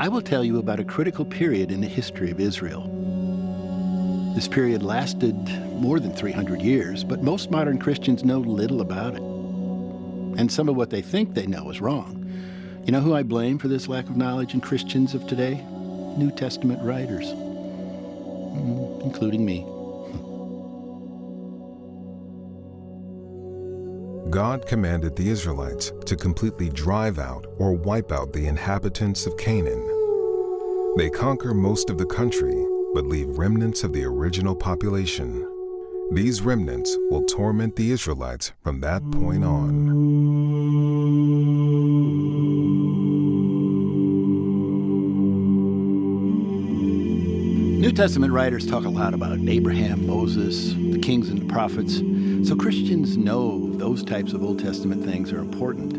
I will tell you about a critical period in the history of Israel. This period lasted more than 300 years, but most modern Christians know little about it. And some of what they think they know is wrong. You know who I blame for this lack of knowledge in Christians of today? New Testament writers, including me. God commanded the Israelites to completely drive out or wipe out the inhabitants of Canaan. They conquer most of the country, but leave remnants of the original population. These remnants will torment the Israelites from that point on. New Testament writers talk a lot about Abraham, Moses, the kings and the prophets, so Christians know those types of Old Testament things are important.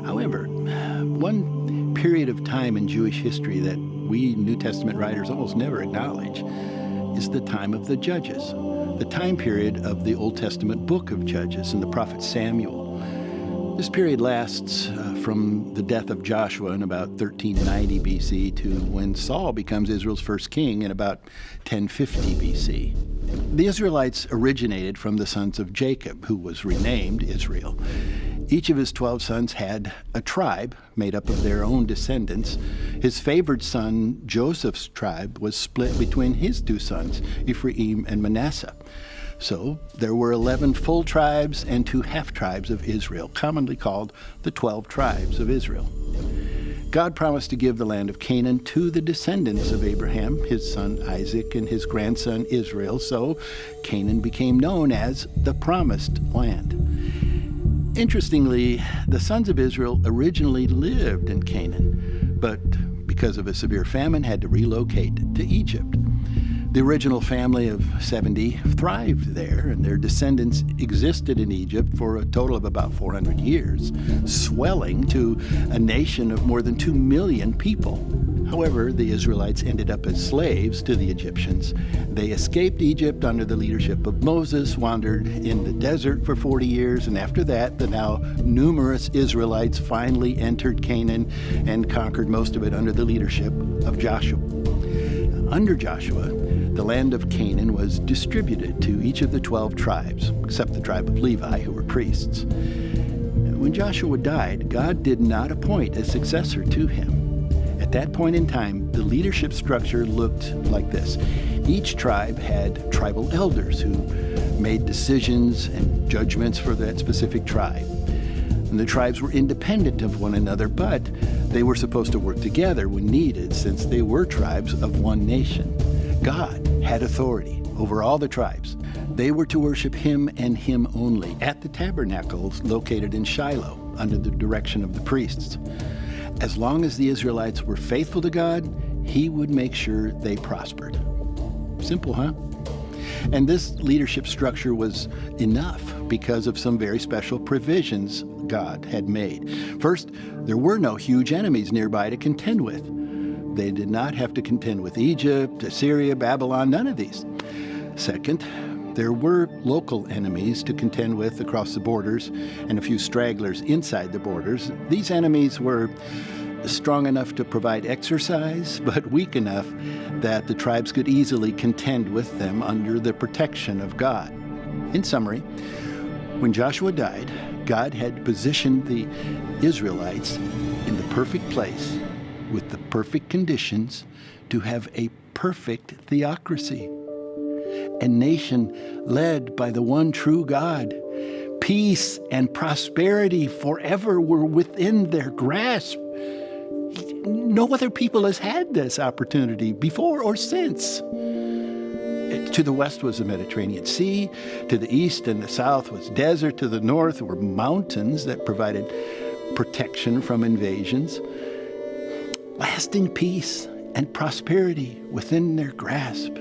However, one period of time in Jewish history that we New Testament writers almost never acknowledge is the time of the Judges, the time period of the Old Testament book of Judges and the prophet Samuel. This period lasts from the death of Joshua in about 1390 BC to when Saul becomes Israel's first king in about 1050 BC. The Israelites originated from the sons of Jacob, who was renamed Israel. Each of his 12 sons had a tribe made up of their own descendants. His favored son, Joseph's tribe, was split between his two sons, Ephraim and Manasseh. So there were 11 full tribes and 2 half-tribes of Israel, commonly called the 12 tribes of Israel. God promised to give the land of Canaan to the descendants of Abraham, his son Isaac, and his grandson Israel, so Canaan became known as the Promised Land. Interestingly, the sons of Israel originally lived in Canaan, but because of a severe famine had to relocate to Egypt. The original family of 70 thrived there, and their descendants existed in Egypt for a total of about 400 years, swelling to a nation of more than 2 million people. However, the Israelites ended up as slaves to the Egyptians. They escaped Egypt under the leadership of Moses, wandered in the desert for 40 years, and after that, the now numerous Israelites finally entered Canaan and conquered most of it under the leadership of Joshua. Under Joshua, the land of Canaan was distributed to each of the 12 tribes, except the tribe of Levi, who were priests. When Joshua died, God did not appoint a successor to him. At that point in time, the leadership structure looked like this. Each tribe had tribal elders who made decisions and judgments for that specific tribe. And the tribes were independent of one another, but they were supposed to work together when needed, since they were tribes of one nation. God had authority over all the tribes. They were to worship him and him only at the tabernacles located in Shiloh under the direction of the priests. As long as the Israelites were faithful to God, he would make sure they prospered. Simple, huh? And this leadership structure was enough because of some very special provisions God had made. First, there were no huge enemies nearby to contend with. They did not have to contend with Egypt, Assyria, Babylon, none of these. Second, there were local enemies to contend with across the borders and a few stragglers inside the borders. These enemies were strong enough to provide exercise, but weak enough that the tribes could easily contend with them under the protection of God. In summary, when Joshua died, God had positioned the Israelites in the perfect place with the perfect conditions to have a perfect theocracy, a nation led by the one true God. Peace and prosperity forever were within their grasp. No other people has had this opportunity before or since. To the west was the Mediterranean Sea. To the east and the south was desert. To the north were mountains that provided protection from invasions. Lasting peace and prosperity within their grasp.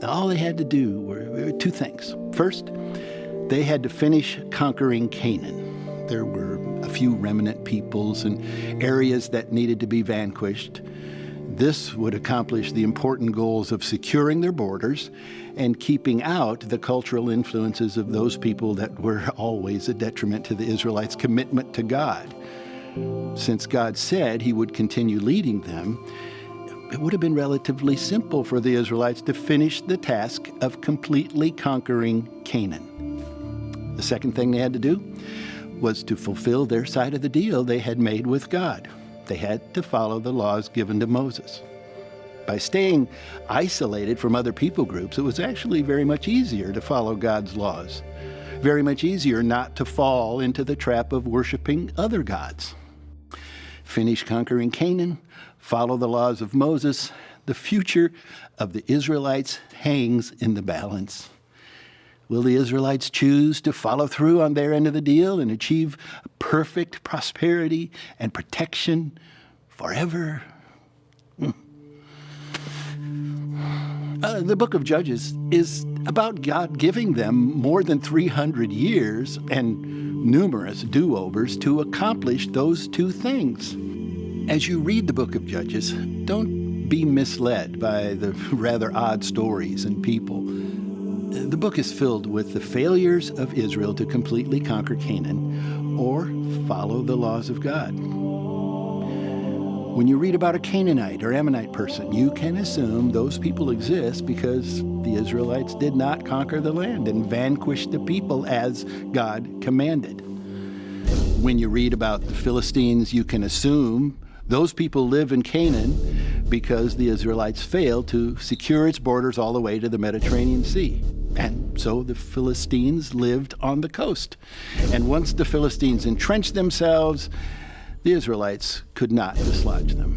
All they had to do were 2 things. First, they had to finish conquering Canaan. There were a few remnant peoples and areas that needed to be vanquished. This would accomplish the important goals of securing their borders and keeping out the cultural influences of those people that were always a detriment to the Israelites' commitment to God. Since God said he would continue leading them, it would have been relatively simple for the Israelites to finish the task of completely conquering Canaan. The second thing they had to do was to fulfill their side of the deal they had made with God. They had to follow the laws given to Moses. By staying isolated from other people groups, it was actually very much easier to follow God's laws. Very much easier not to fall into the trap of worshiping other gods. Finish conquering Canaan, follow the laws of Moses. The future of the Israelites hangs in the balance. Will the Israelites choose to follow through on their end of the deal and achieve perfect prosperity and protection forever? The book of Judges is about God giving them more than 300 years and numerous do-overs to accomplish those two things. As you read the book of Judges, don't be misled by the rather odd stories and people. The book is filled with the failures of Israel to completely conquer Canaan or follow the laws of God. When you read about a Canaanite or Ammonite person, you can assume those people exist because the Israelites did not conquer the land and vanquish the people as God commanded. When you read about the Philistines, you can assume those people live in Canaan because the Israelites failed to secure its borders all the way to the Mediterranean Sea. And so the Philistines lived on the coast. And once the Philistines entrenched themselves, the Israelites could not dislodge them.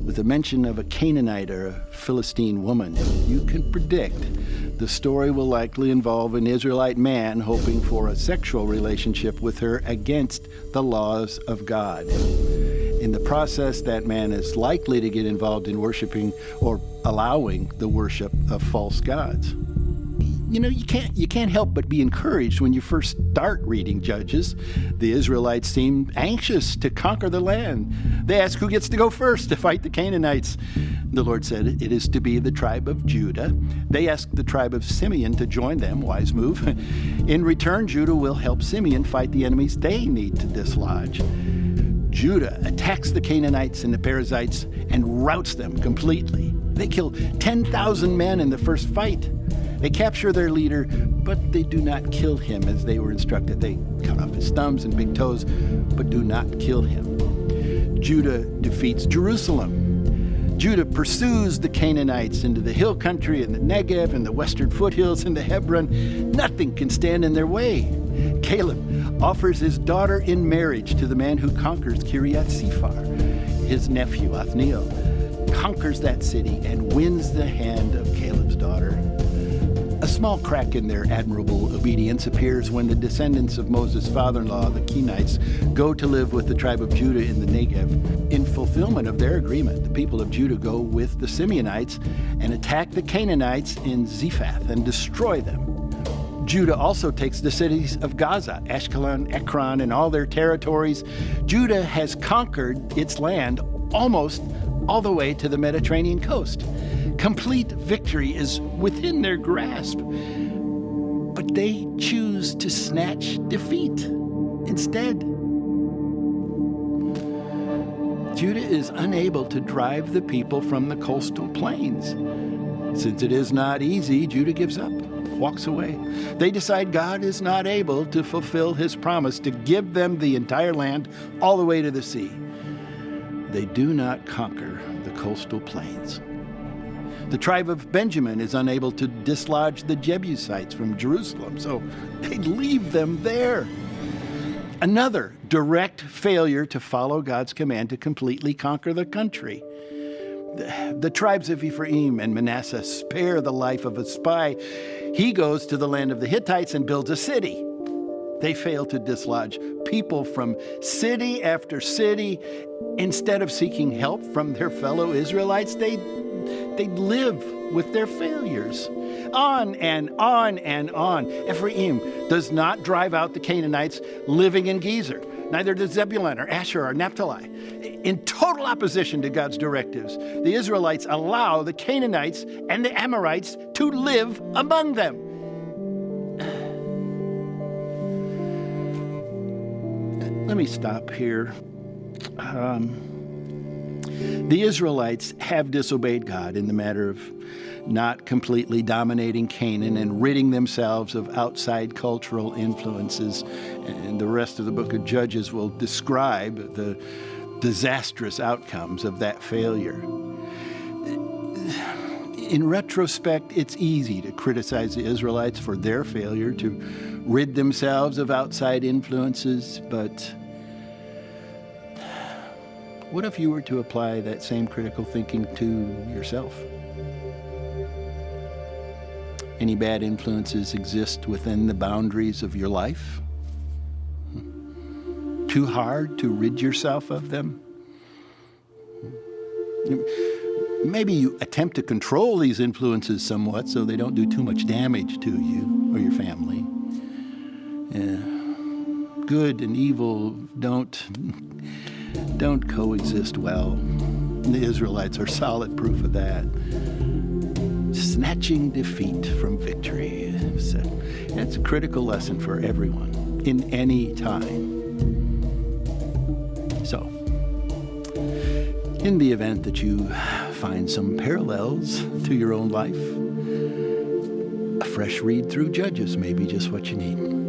With the mention of a Canaanite or a Philistine woman, you can predict the story will likely involve an Israelite man hoping for a sexual relationship with her against the laws of God. In the process, that man is likely to get involved in worshiping or allowing the worship of false gods. You know, you can't help but be encouraged when you first start reading Judges. The Israelites seem anxious to conquer the land. They ask who gets to go first to fight the Canaanites. The Lord said it is to be the tribe of Judah. They ask the tribe of Simeon to join them, wise move. In return, Judah will help Simeon fight the enemies they need to dislodge. Judah attacks the Canaanites and the Perizzites and routs them completely. They kill 10,000 men in the first fight. They capture their leader, but they do not kill him as they were instructed. They cut off his thumbs and big toes, but do not kill him. Judah defeats Jerusalem. Judah pursues the Canaanites into the hill country and the Negev and the western foothills and the Hebron. Nothing can stand in their way. Caleb offers his daughter in marriage to the man who conquers Kiriath Sephar. His nephew, Othniel, conquers that city and wins the hand of Caleb's daughter. A small crack in their admirable obedience appears when the descendants of Moses' father-in-law, the Kenites, go to live with the tribe of Judah in the Negev. In fulfillment of their agreement, the people of Judah go with the Simeonites and attack the Canaanites in Zephath and destroy them. Judah also takes the cities of Gaza, Ashkelon, Ekron, and all their territories. Judah has conquered its land almost all the way to the Mediterranean coast. Complete victory is within their grasp, but they choose to snatch defeat instead. Judah is unable to drive the people from the coastal plains. Since it is not easy, Judah gives up, walks away. They decide God is not able to fulfill his promise to give them the entire land all the way to the sea. They do not conquer the coastal plains. The tribe of Benjamin is unable to dislodge the Jebusites from Jerusalem, so they leave them there. Another direct failure to follow God's command to completely conquer the country. The tribes of Ephraim and Manasseh spare the life of a spy. He goes to the land of the Hittites and builds a city. They fail to dislodge people from city after city. Instead of seeking help from their fellow Israelites, they live with their failures. On and on and on. Ephraim does not drive out the Canaanites living in Gezer. Neither does Zebulun or Asher or Naphtali. In total opposition to God's directives, the Israelites allow the Canaanites and the Amorites to live among them. Let me stop here. The Israelites have disobeyed God in the matter of not completely dominating Canaan and ridding themselves of outside cultural influences. And the rest of the book of Judges will describe the disastrous outcomes of that failure. In retrospect, it's easy to criticize the Israelites for their failure to rid themselves of outside influences, but what if you were to apply that same critical thinking to yourself? Any bad influences exist within the boundaries of your life? Too hard to rid yourself of them? Maybe you attempt to control these influences somewhat so they don't do too much damage to you or your family. Good and evil don't coexist well. The Israelites are solid proof of that. Snatching defeat from victory. So that's a critical lesson for everyone in any time. So, in the event that you find some parallels to your own life, a fresh read through Judges may be just what you need.